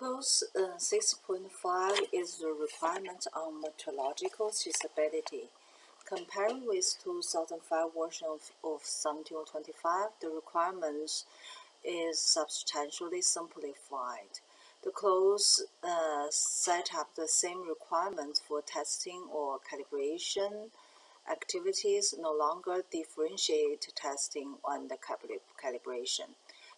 Clause 6.5 is the requirement on metrological traceability. Compared with 2005 version of 1725, the requirement is substantially simplified. The clause set up the same requirements for testing or calibration activities, no longer differentiate testing and calibration.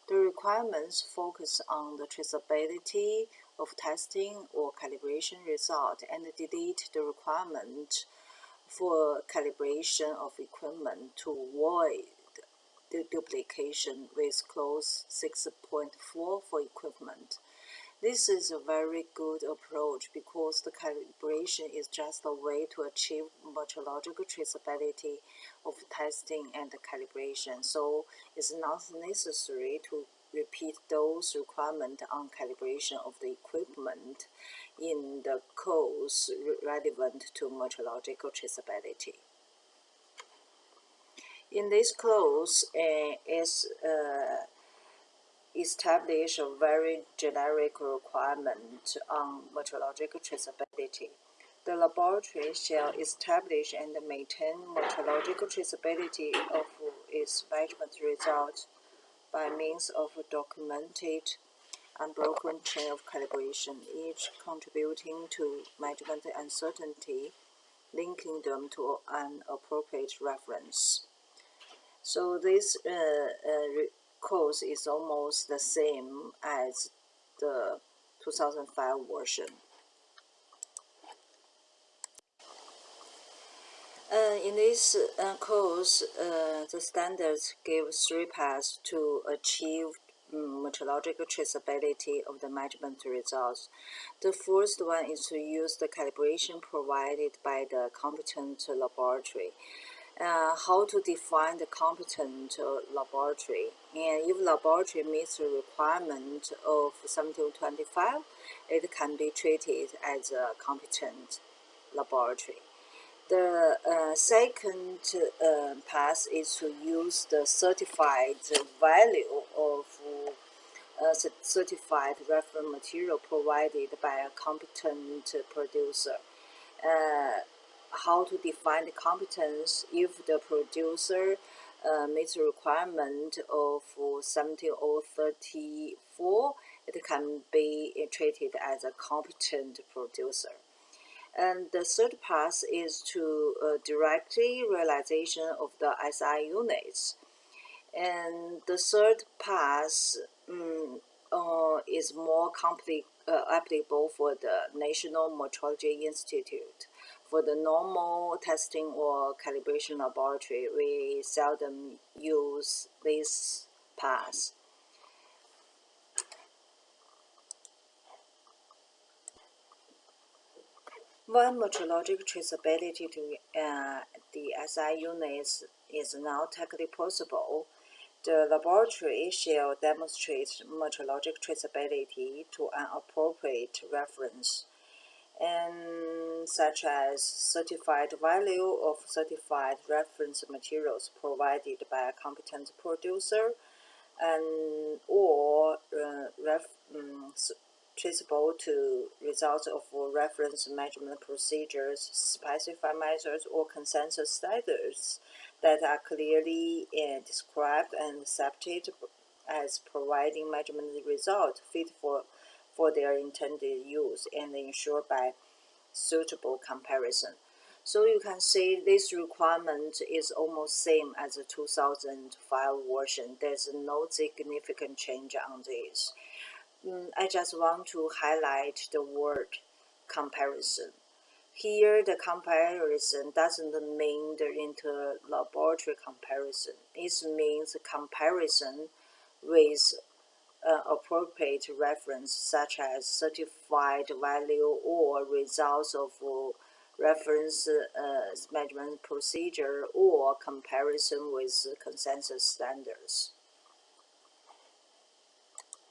The requirements focus on the traceability of testing or calibration result and delete the requirement for calibration of equipment to avoid the duplication with clause 6.4 for equipment. This is a very good approach because the calibration is just a way to achieve metrological traceability of testing and calibration, so it's not necessary to repeat those requirements on calibration of the equipment in the codes relevant to metrological traceability. In this clause, establish a very generic requirement on metrological traceability. The laboratory shall establish and maintain metrological traceability of its measurement results by means of a documented, unbroken chain of calibration, each contributing to measurement uncertainty, linking them to an appropriate reference. So this clause is almost the same as the 2005 version. In this clause, the standards give 3 paths to achieve metrological traceability of the measurement results. The first one is to use the calibration provided by the competent laboratory. How to define the competent laboratory, and if laboratory meets the requirement of 1725, it can be treated as a competent laboratory. The second path is to use the certified value of certified reference material provided by a competent producer. How to define the competence? If the producer meets the requirement of 17034, it can be treated as a competent producer. And the third path is to directly realization of the SI units. And the third path is more applicable for the National Metrology Institute. For the normal testing or calibration laboratory, we seldom use this path. When metrological traceability to the SI units is now technically possible, the laboratory shall demonstrate metrological traceability to an appropriate reference, and such as certified value of certified reference materials provided by a competent producer, and or traceable to results of reference measurement procedures, specified methods, or consensus standards that are clearly described and accepted as providing measurement results fit for their intended use and ensured by suitable comparison. So you can see this requirement is almost same as the 2005 version. There's no significant change on this. I just want to highlight the word comparison. Here, the comparison doesn't mean the inter-laboratory comparison. It means comparison with appropriate reference, such as certified value or results of reference measurement procedure, or comparison with consensus standards.